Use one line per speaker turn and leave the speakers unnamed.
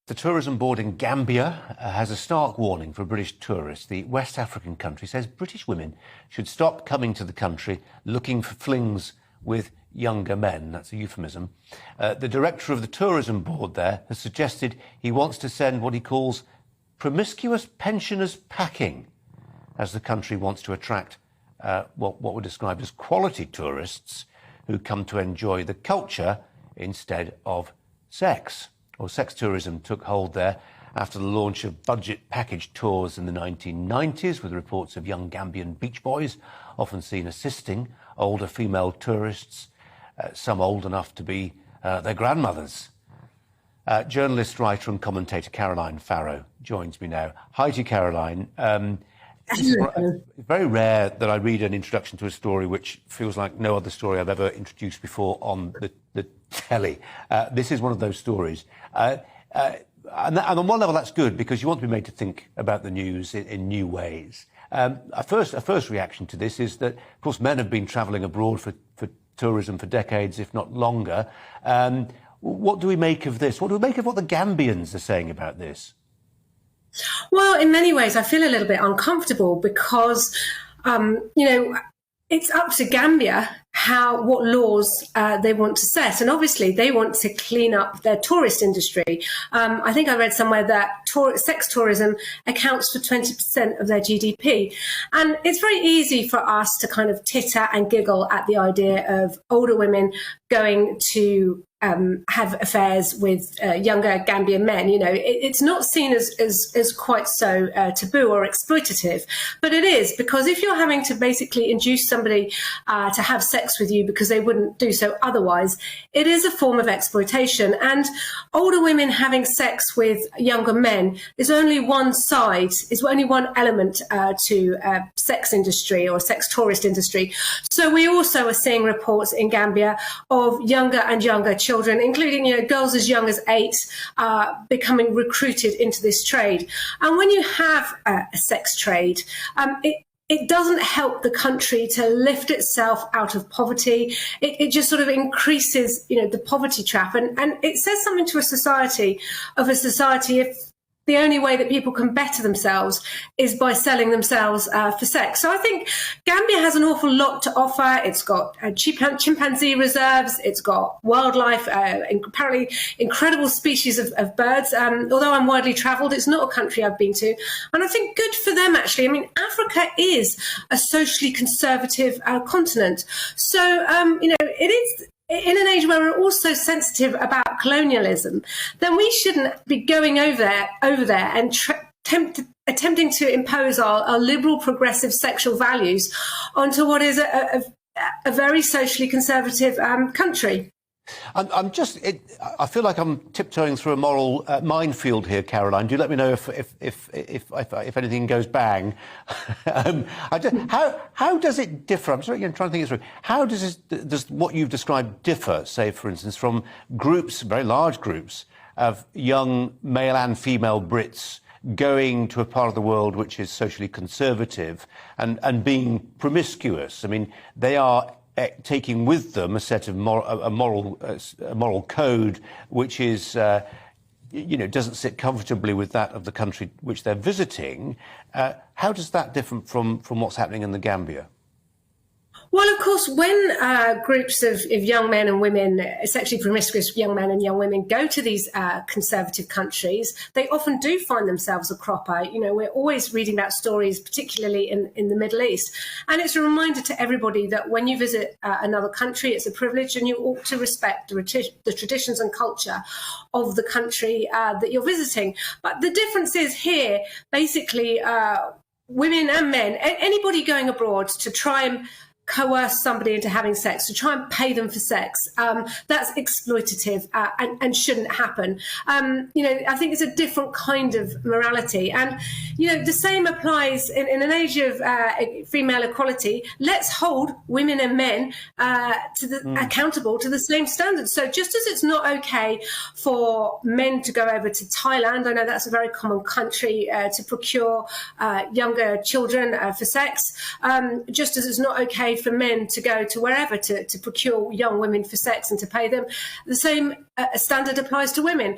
The tourism board in Gambia has a stark warning for British tourists. The West African country says British women should stop coming to the country looking for flings with younger men. That's a euphemism. The director of the tourism board there has suggested he wants to send what he calls promiscuous pensioners packing, as the country wants to attract what were described as quality tourists who come to enjoy the culture instead of sex. Well, sex tourism took hold there after the launch of budget package tours in the 1990s, with reports of young Gambian beach boys often seen assisting older female tourists, some old enough to be their grandmothers. Journalist, writer and commentator Caroline Farrow joins me now. Hi to you, Caroline. It's very rare that I read an introduction to a story which feels like no other story I've ever introduced before on the telly. This is one of those stories. And on one level, that's good, because you want to be made to think about the news in new ways. A first reaction to this is that, of course, men have been travelling abroad for tourism for decades, if not longer. What do we make of this? What do we make of what the Gambians are saying about this?
Well, in many ways, I feel a little bit uncomfortable because, it's up to Gambia what laws they want to set. And obviously, they want to clean up their tourist industry. I think I read somewhere that sex tourism accounts for 20% of their GDP. And it's very easy for us to kind of titter and giggle at the idea of older women going to have affairs with younger Gambian men. You know, it's not seen as quite so taboo or exploitative, but it is, because if you're having to basically induce somebody to have sex with you because they wouldn't do so otherwise, it is a form of exploitation. And older women having sex with younger men is only one side, is only one element to sex industry or sex tourist industry. So we also are seeing reports in Gambia of younger and younger children, including girls as young as 8, becoming recruited into this trade. And when you have a sex trade, it doesn't help the country to lift itself out of poverty. It just sort of increases, the poverty trap. And it says something to a society if the only way that people can better themselves is by selling themselves for sex. So I think Gambia has an awful lot to offer. It's got chimpanzee reserves. It's got wildlife, apparently incredible species of birds. Although I'm widely travelled, it's not a country I've been to. And I think good for them, actually. I mean, Africa is a socially conservative continent. So, it is... In an age where we're also sensitive about colonialism, then we shouldn't be going over there and attempting to impose our liberal, progressive sexual values onto what is a very socially conservative country.
I feel like I'm tiptoeing through a moral minefield here, Caroline. Do let me know if anything goes bang. How does it differ? I'm sorry, again, trying to think it through. How does what you've described differ, say, for instance, from groups, very large groups, of young male and female Brits going to a part of the world which is socially conservative and being promiscuous? I mean, they are taking with them a set of moral code which is, doesn't sit comfortably with that of the country which they're visiting. How does that differ from what's happening in the Gambia?
Well, of course, when groups of young men and women, sexually promiscuous young men and young women, go to these conservative countries, they often do find themselves a cropper. We're always reading about stories, particularly in the Middle East. And it's a reminder to everybody that when you visit another country, it's a privilege, and you ought to respect the traditions and culture of the country that you're visiting. But the difference is here, basically, women and men, anybody going abroad to try and coerce somebody into having sex, to try and pay them for sex, that's exploitative and shouldn't happen. I think it's a different kind of morality. And, the same applies in an age of female equality. Let's hold women and men accountable to the same standards. So just as it's not okay for men to go over to Thailand, I know that's a very common country, to procure younger children for sex, just as it's not okay for men to go to wherever to procure young women for sex and to pay them, the same standard applies to women.